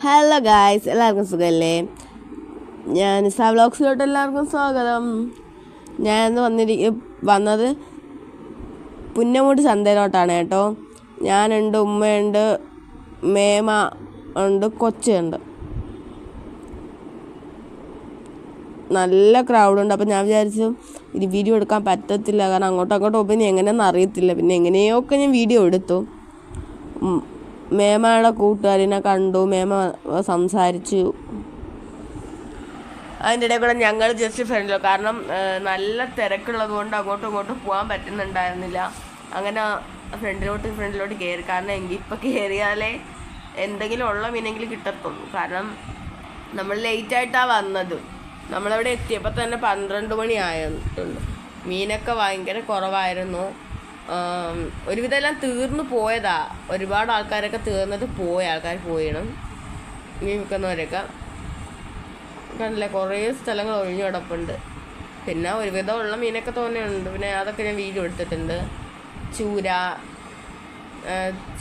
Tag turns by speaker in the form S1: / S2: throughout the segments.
S1: Hello guys, എല്ലാവർക്കും സുഖമല്ലേ? ഞാൻ നിസാ വ്ളോഗ്സിലോട്ട് എല്ലാവർക്കും സ്വാഗതം. ഞാൻ ഇന്ന് വന്നത് പുന്നമൂട് ചന്തയിലോട്ടാണ് കേട്ടോ. ഞാനുണ്ട്, ഉമ്മയുണ്ട്, മേമ ഉണ്ട്, കൊച്ചുണ്ട്. നല്ല ക്രൗഡുണ്ട്. അപ്പം ഞാൻ വിചാരിച്ചു ഇത് വീഡിയോ എടുക്കാൻ പറ്റത്തില്ല, കാരണം അങ്ങോട്ടും പോകുമ്പോൾ ഇനി എങ്ങനെയെന്ന് അറിയത്തില്ല. പിന്നെ എങ്ങനെയൊക്കെ ഞാൻ വീഡിയോ എടുത്തു. മേമയുടെ കൂട്ടുകാരിനെ കണ്ടു, മേമ സംസാരിച്ചു. അതിൻ്റെ ഇടയിൽ കൂടെ ഞങ്ങൾ ജസ്റ്റ് ഫ്രണ്ടിലോ, കാരണം നല്ല തിരക്കുള്ളത് കൊണ്ട് അങ്ങോട്ടും പോകാൻ പറ്റുന്നുണ്ടായിരുന്നില്ല. അങ്ങനെ ഫ്രണ്ടിലോട്ട് കയറി. കാരണം ഇപ്പം കയറിയാലേ എന്തെങ്കിലും ഉള്ള മീനെങ്കിലും കിട്ടത്തുള്ളൂ. കാരണം നമ്മൾ ലേറ്റായിട്ടാണ് വന്നത്. നമ്മളവിടെ എത്തിയപ്പോൾ തന്നെ 12 മണി ആയിട്ടുണ്ട്. മീനൊക്കെ ഭയങ്കര കുറവായിരുന്നു. ഒരുവിധം എല്ലാം തീർന്നു പോയതാ. ഒരുപാട് ആൾക്കാരൊക്കെ തീർന്നിട്ട് ആൾക്കാർ പോയണം. മീൻ വിൽക്കുന്നവരൊക്കെ കണ്ടില്ലേ, കുറേ സ്ഥലങ്ങൾ ഒഴിഞ്ഞു കിടപ്പുണ്ട്. പിന്നെ ഒരുവിധം ഉള്ള മീനൊക്കെ തോന്നെയുണ്ട്. പിന്നെ അതൊക്കെ ഞാൻ വീഡിയോ എടുത്തിട്ടുണ്ട്. ചൂര,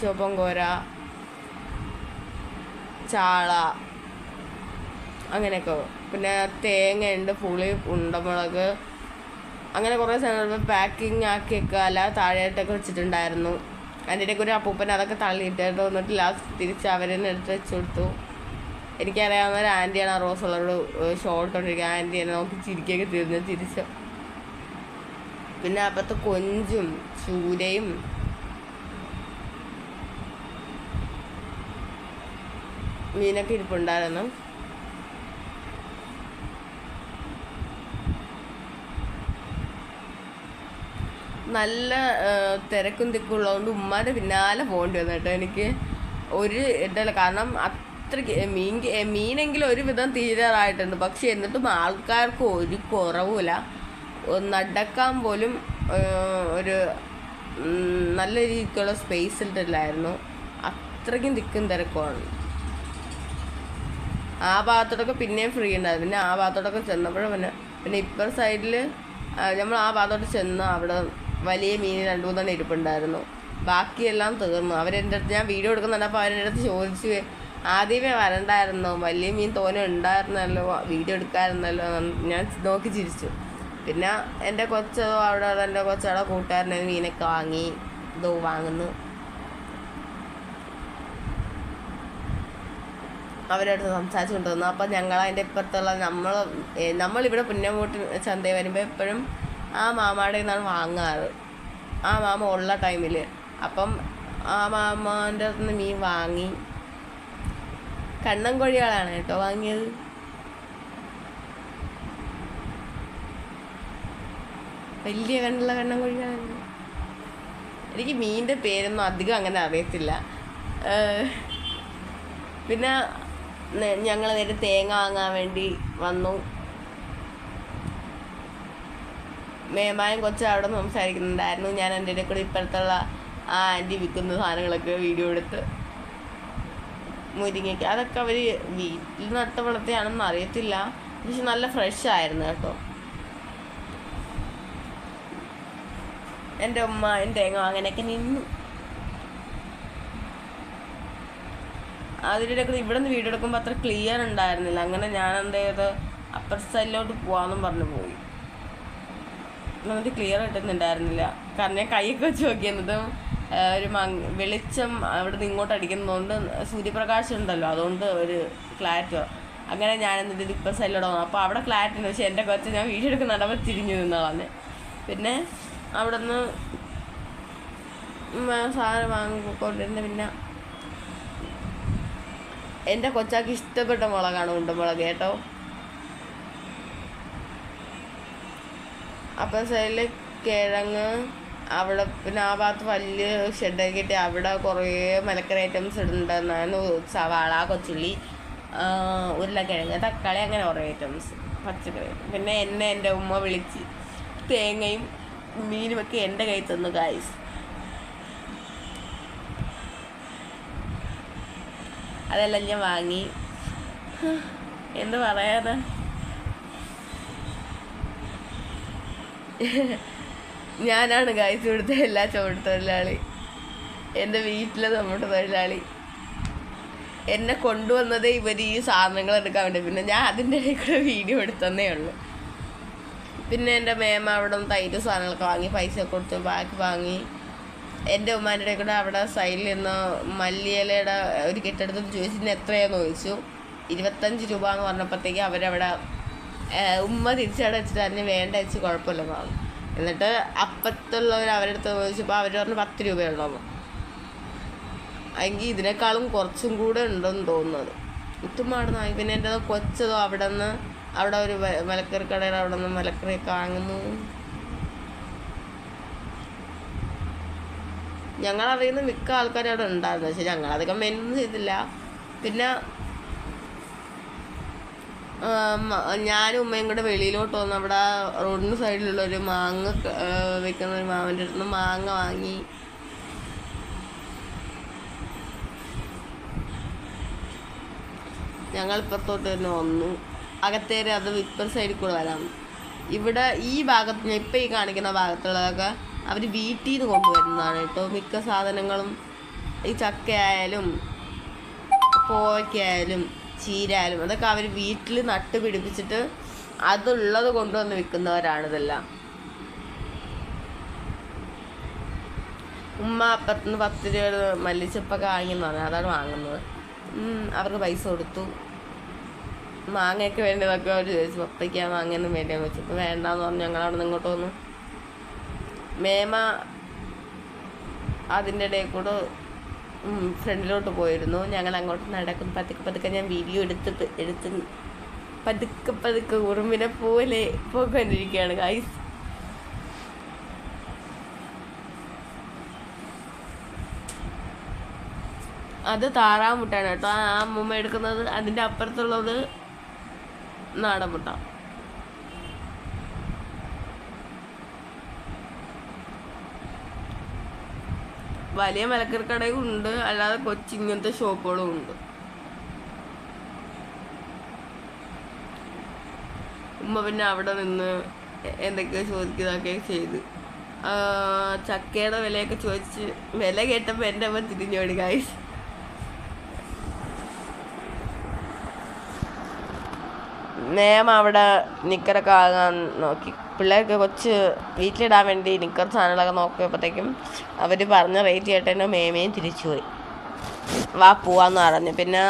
S1: ചുവപ്പൻകോര, ചാള, അങ്ങനെയൊക്കെ. പിന്നെ തേങ്ങയുണ്ട്, പുളി, ഉണ്ടമുളക്, അങ്ങനെ കുറേ സാധനങ്ങൾ പാക്കിങ് ആക്കിയൊക്കെ അല്ലാതെ താഴെയായിട്ടൊക്കെ വെച്ചിട്ടുണ്ടായിരുന്നു. അതിൻ്റെ ഇടയ്ക്ക് ഒരു അപ്പൂപ്പൻ അതൊക്കെ തള്ളിയിട്ടായിട്ട് വന്നിട്ട് ലാസ്റ്റ് തിരിച്ച് അവരെന്നെ എടുത്ത് വെച്ച് കൊടുത്തു. എനിക്കറിയാവുന്ന ഒരു ആൻറ്റിയാണ്, ആ റോസ് കളർ ഷോർട്ട് കൊണ്ടിരിക്കുക. ആൻറ്റി എന്നെ നോക്കി ചിരിക്കുകയൊക്കെ തീർന്നു തിരിച്ച്. പിന്നെ അപ്പുറത്ത് കൊഞ്ചും ചൂരയും മീനൊക്കെ ഇരിപ്പുണ്ടായിരുന്നു. നല്ല തിരക്കും തിക്കും ഉള്ളതുകൊണ്ട് ഉമ്മാൻ്റെ പിന്നാലെ പോകേണ്ടി വന്നു കേട്ടോ. എനിക്ക് ഒരു ഇതല്ല, കാരണം അത്രയ്ക്ക് മീനെങ്കിലും ഒരുവിധം തീരാറായിട്ടുണ്ട്. പക്ഷെ എന്നിട്ടും ആൾക്കാർക്ക് ഒരു കുറവുമില്ല. നടക്കാൻ പോലും ഒരു നല്ല രീതിക്കുള്ള സ്പേസ് ഇട്ടില്ലായിരുന്നു. അത്രയ്ക്കും തിക്കും തിരക്കുമാണ്. ആ ഭാഗത്തോടൊക്കെ പിന്നെയും ഫ്രീ ഉണ്ടായിരുന്നു. പിന്നെ ആ ഭാഗത്തോടൊക്കെ ചെന്നപ്പോഴും പിന്നെ ഇപ്പർ സൈഡിൽ നമ്മൾ ആ ഭാഗത്തോട്ട് ചെന്ന് അവിടെ വലിയ മീൻ 2-3 ഇരിപ്പുണ്ടായിരുന്നു. ബാക്കിയെല്ലാം തീർന്നു. അവരെൻ്റെ അടുത്ത്, ഞാൻ വീഡിയോ എടുക്കുന്നുണ്ടപ്പോൾ അവരുടെ അടുത്ത് ചോദിച്ചു, ആദ്യമേ വരണ്ടായിരുന്നു, വലിയ മീൻ തോനെ ഉണ്ടായിരുന്നല്ലോ, വീഡിയോ എടുക്കാമായിരുന്നല്ലോ. ഞാൻ നോക്കി ചിരിച്ചു. പിന്നെ എൻ്റെ എൻ്റെ കൊച്ചവിടെ കൂട്ടുകാരനെ മീനൊക്കെ വാങ്ങി വാങ്ങുന്നു. അവരടുത്ത് സംസാരിച്ചു കൊണ്ടുവന്നു. അപ്പം ഞങ്ങൾ അതിൻ്റെ ഇപ്പുറത്തുള്ള നമ്മളിവിടെ പുന്നമൂട്ട് ചന്തയിൽ വരുമ്പോൾ എപ്പോഴും ആ മാമാടെ നിന്നാണ് വാങ്ങാറ്, ആ മാമ ഉള്ള ടൈമിൽ. അപ്പം ആ മാമാൻ്റെ അടുത്ത് നിന്ന് മീൻ വാങ്ങി. കണ്ണൻ കോഴികളാണ് കേട്ടോ വാങ്ങിയത്. വലിയ കണ്ണുള്ള കണ്ണൻ കോഴികളാണ്. എനിക്ക് മീനിൻ്റെ പേരൊന്നും അധികം അങ്ങനെ അറിയത്തില്ല. പിന്നെ ഞങ്ങൾ നേരെ തേങ്ങ വാങ്ങാൻ വേണ്ടി വന്നു. മേമായും കൊച്ചും അവിടെ സംസാരിക്കുന്നുണ്ടായിരുന്നു. ഞാൻ എൻ്റെ ഇടയിൽ കൂടെ ഇപ്പോഴത്തുള്ള ആ ആൻറ്റി വിൽക്കുന്ന സാധനങ്ങളൊക്കെ വീഡിയോ എടുത്ത്. മുരിങ്ങയ്ക്ക് അതൊക്കെ അവർ വീട്ടിൽ നട്ട വളർത്തിയാണെന്ന് അറിയത്തില്ല, പക്ഷെ നല്ല ഫ്രഷ് ആയിരുന്നു കേട്ടോ. എൻ്റെ ഉമ്മ തേങ്ങ അങ്ങനെയൊക്കെ നിന്നു. അതിൻ്റെ കൂടെ ഇവിടെ നിന്ന് വീഡിയോ എടുക്കുമ്പോൾ അത്ര ക്ലിയർ ഉണ്ടായിരുന്നില്ല. അങ്ങനെ ഞാൻ എന്ത് ചെയ്ത് അപ്പർ സൈഡിലോട്ട് പോകാമെന്നും പറഞ്ഞു പോയി. നമുക്ക് ക്ലിയർ കിട്ടുന്നുണ്ടായിരുന്നില്ല. കാരണം ഞാൻ കൈയൊക്കെ വെച്ച് നോക്കിയിരുന്നതും ഒരു വെളിച്ചം അവിടെ നിന്ന് ഇങ്ങോട്ട് അടിക്കുന്നതുകൊണ്ട് സൂര്യപ്രകാശം ഉണ്ടല്ലോ, അതുകൊണ്ട് ഒരു ക്ലാരിറ്റി. അങ്ങനെ ഞാൻ എന്നിട്ട് ഇപ്പർ സൈഡിലോട്ട് വന്നു. അപ്പോൾ അവിടെ ക്ലാരിറ്റി ഉണ്ട്. പക്ഷേ എൻ്റെ കൊച്ച് ഞാൻ വീഡിയോ എടുക്കുന്നുണ്ട്, അപ്പോൾ തിരിഞ്ഞു നിന്നതാണ്. പിന്നെ അവിടെ നിന്ന് സാധനം വാങ്ങിക്കൊണ്ടിരുന്ന. പിന്നെ എൻ്റെ കൊച്ചാക്ക് ഇഷ്ടപ്പെട്ട മുളകാണ് ഉണ്ടമുളക് കേട്ടോ. അപ്പം സൈഡിൽ കിഴങ്ങ്, അവിടെ പിന്നെ ആ ഭാഗത്ത് വലിയ ഷെഡൊക്കെ കിട്ടി. അവിടെ കുറേ മലക്കറി ഐറ്റംസ് ഇടുന്നുണ്ടായിരുന്നു. സവാള, കൊച്ചുള്ളി, ഉരുളക്കിഴങ്ങ്, തക്കാളി, അങ്ങനെ കുറേ ഐറ്റംസ്, പച്ചക്കറി. പിന്നെ എൻ്റെ ഉമ്മ വിളിച്ച് തേങ്ങയും മീനുമൊക്കെ എൻ്റെ കയ്യിൽ തന്നു ഗായ്സ്. അതെല്ലാം ഞാൻ വാങ്ങി. എന്ത് പറയാതെ, ഞാനാണ് ഗായ്സ് ഇവിടുത്തെ എല്ലാ ചുവട്ട് തൊഴിലാളി. എൻ്റെ വീട്ടിലെ നമ്മുടെ തൊഴിലാളി. എന്നെ കൊണ്ടുവന്നത് ഇവർ ഈ സാധനങ്ങൾ എടുക്കാൻ വേണ്ടി. പിന്നെ ഞാൻ അതിൻ്റെ ഇടയിൽ കൂടെ വീഡിയോ എടുത്തന്നേ ഉള്ളൂ. പിന്നെ എൻ്റെ മേമ അവിടെ നിന്ന് തൈര് സാധനങ്ങളൊക്കെ വാങ്ങി, പൈസ കൊടുത്ത് ബാക്കി വാങ്ങി. എൻ്റെ ഉമ്മാൻ്റെ ഇടയിൽ കൂടെ അവിടെ സൈഡിൽ നിന്ന് മല്ലിയിലയുടെ ഒരു കെട്ടെടുത്ത് ചോദിച്ചിട്ട് എത്രയാണെന്ന് ചോദിച്ചു. 25 രൂപ എന്ന് പറഞ്ഞപ്പോഴത്തേക്ക് അവരവിടെ ഉമ്മ തിരിച്ചവിടെ വെച്ചിട്ട് അതിന് വേണ്ട വെച്ച് കുഴപ്പമില്ലെന്ന് പറഞ്ഞു. എന്നിട്ട് അപ്പത്തുള്ളവർ അവരുടെ അടുത്ത് ചോദിച്ചപ്പോൾ അവർ പറഞ്ഞു 10 രൂപയുള്ളൂ. എങ്കിൽ ഇതിനേക്കാളും കുറച്ചും കൂടെ ഉണ്ടെന്ന് തോന്നുന്നത്. ഇത്തുമാടുന്ന പിന്നെ എൻ്റെ കൊച്ചതോ അവിടെ ഒരു മലക്കറി കടയുടെ അവിടെ നിന്ന് മലക്കറിയൊക്കെ വാങ്ങുന്നു. ഞങ്ങളറിയുന്ന മിക്ക ആൾക്കാരും അവിടെ ഉണ്ടായിരുന്നു. പക്ഷെ ഞങ്ങളധികം മെനൊന്നും ചെയ്തില്ല. പിന്നെ ഞാനും ഉമ്മയും കൂടെ വെളിയിലോട്ട് വന്ന് അവിടെ റോഡിന് സൈഡിലുള്ള ഒരു മാങ്ങ വിൽക്കുന്ന ഒരു മാമൻ്റെ അടുത്ത് നിന്ന് മാങ്ങ വാങ്ങി. ഞങ്ങൾ ഇപ്പുറത്തോട്ട് തന്നെ വന്നു. അകത്തേരെ അത് ഇപ്പുറ സൈഡിൽ കൂടെ വരാം. ഇവിടെ ഈ ഭാഗത്ത് ഇപ്പം ഈ കാണിക്കുന്ന ഭാഗത്തുള്ളതൊക്കെ അവർ വീട്ടിൽ നിന്ന് കൊണ്ടുവരുന്നതാണ് കേട്ടോ. മിക്ക സാധനങ്ങളും ഈ ചക്കയായാലും കോവയ്ക്കായാലും ചീരായാലും അതൊക്കെ അവർ വീട്ടിൽ നട്ട് പിടിപ്പിച്ചിട്ട് അതുള്ളത് കൊണ്ടുവന്ന് വിൽക്കുന്നവരാണിതെല്ലാം. ഉമ്മ അപ്പത്തുനിന്ന് 10 രൂപ മല്ലിച്ചപ്പൊക്കെ വാങ്ങിയെന്ന് പറഞ്ഞു. അതാണ് വാങ്ങുന്നത്. അവർക്ക് പൈസ കൊടുത്തു. മാങ്ങയൊക്കെ വേണ്ടതൊക്കെ അവർ ചോദിച്ചു. പപ്പയ്ക്ക് മാങ്ങയൊന്നും വേണ്ടിയെന്ന് വെച്ചപ്പോൾ വേണ്ടാന്ന് പറഞ്ഞു. ഞങ്ങളവിടെ നിന്ന് ഇങ്ങോട്ട് വന്നു. മേമ അതിൻ്റെ ഇടയിൽ കൂടെ ഫ്രണ്ടിലോട്ട് പോയിരുന്നു. ഞങ്ങൾ അങ്ങോട്ട് നടക്കും. പതുക്കെ ഞാൻ വീഡിയോ എടുത്ത് പതുക്കെ ഉറുമ്പിനെ പോലെ പോയിക്കൊണ്ടിരിക്കുകയാണ് ഗൈസ്. അത് താറാമുട്ടാണ് കേട്ടോ. ആ അമ്മൂമ്മ എടുക്കുന്നത്. അതിൻ്റെ അപ്പുറത്തുള്ളത് നാടൻ മുട്ട. വലിയ മലക്കറി കടയും ഉണ്ട്, അല്ലാതെ കൊച്ചിങ്ങനത്തെ ഷോപ്പുകളും ഉണ്ട്. ഉമ്മ പിന്നെ അവിടെ നിന്ന് എന്തൊക്കെയോ ചോദിക്കുന്നതൊക്കെ ചെയ്ത് ചക്കയുടെ വിലയൊക്കെ ചോദിച്ച് വില കേട്ടപ്പോൾ എൻ്റെ അമ്മ തിരിഞ്ഞോടി ഗൈസ്. നേമ അവിടെ നിക്കറൊക്കെ ആകാൻ നോക്കി. പിള്ളേർക്ക് കൊച്ച് വീട്ടിലിടാൻ വേണ്ടി നിക്കർ സാധനങ്ങളൊക്കെ നോക്കിയപ്പോഴത്തേക്കും അവർ പറഞ്ഞ റേറ്റ് കേട്ടതിൻ്റെ മേമയും തിരിച്ചുപോയി. വാ പോവാന്ന് പറഞ്ഞു. പിന്നെ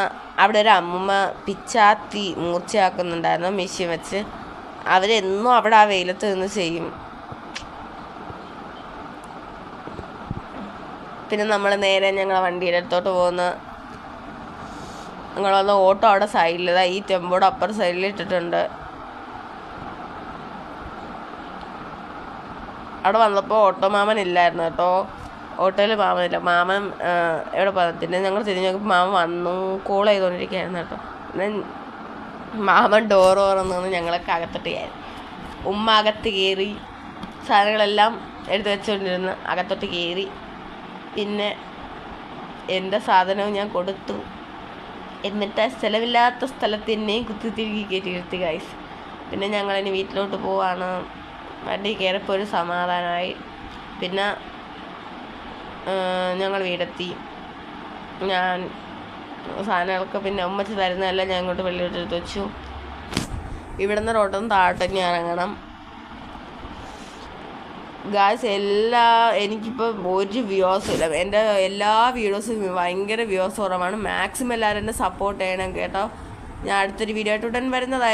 S1: അവിടെ ഒരു അമ്മൂമ്മ പിച്ചാത്തി മൂർച്ചയാക്കുന്നുണ്ടായിരുന്നു മെഷീൻ വെച്ച്. അവരെന്നും അവിടെ ആ വെയിലത്ത് നിന്ന് ചെയ്യും. പിന്നെ നമ്മൾ നേരെ ഞങ്ങളെ വണ്ടിയുടെ അടുത്തോട്ട് പോകുന്ന ഞങ്ങൾ ഓട്ടോ അവിടെ സൈഡിൽ ഈ ടെമ്പോടെ അപ്പുറം സൈഡിൽ ഇട്ടിട്ടുണ്ട്. അവിടെ വന്നപ്പോൾ ഓട്ടോ മാമൻ ഇല്ലായിരുന്നു കേട്ടോ. ഓട്ടോയിൽ മാമനില്ല. മാമൻ എവിടെ പറഞ്ഞില്ല. ഞങ്ങൾ തിരിഞ്ഞ് നോക്കിയപ്പോൾ മാമൻ വന്നു കോൾ ചെയ്തുകൊണ്ടിരിക്കുകയായിരുന്നു കേട്ടോ. പിന്നെ മാമൻ ഡോറ് തുറന്നു ഞങ്ങളൊക്കെ അകത്തോട്ട് കയറി. ഉമ്മ അകത്ത് കയറി സാധനങ്ങളെല്ലാം എടുത്ത് വെച്ചുകൊണ്ടിരുന്ന് അകത്തോട്ട് കയറി. പിന്നെ എൻ്റെ സാധനവും ഞാൻ കൊടുത്തു. എന്നിട്ട് സ്ഥലമില്ലാത്ത സ്ഥലത്ത് എന്നെയും കുത്തിത്തിരികി കയറ്റി ഗൈസ്. പിന്നെ ഞങ്ങളിനി വീട്ടിലോട്ട് പോവാണ്. വണ്ടി കയറിയപ്പോൾ ഒരു സമാധാനമായി. പിന്നെ ഞങ്ങൾ വീടെത്തി. ഞാൻ സാധനങ്ങളൊക്കെ പിന്നെ ഉമ്മച്ച് തരുന്നതെല്ലാം ഞാൻ ഇങ്ങോട്ട് വെള്ളിയോട്ടെടുത്ത് വെച്ചു. ഇവിടെ നിന്ന് റോട്ടൊന്ന് താഴോട്ടേക്ക് ഇറങ്ങണം ഗായ്സ്. എനിക്കിപ്പോൾ ഒരു വ്യൂസും ഇല്ല. എൻ്റെ എല്ലാ വീഡിയോസും ഭയങ്കര വ്യൂസ് കുറവാണ്. മാക്സിമം എല്ലാവരും എന്നെ സപ്പോർട്ട് ചെയ്യണം കേട്ടോ. ഞാൻ അടുത്തൊരു വീഡിയോ ആയിട്ട് ഉടൻ വരുന്നതായി.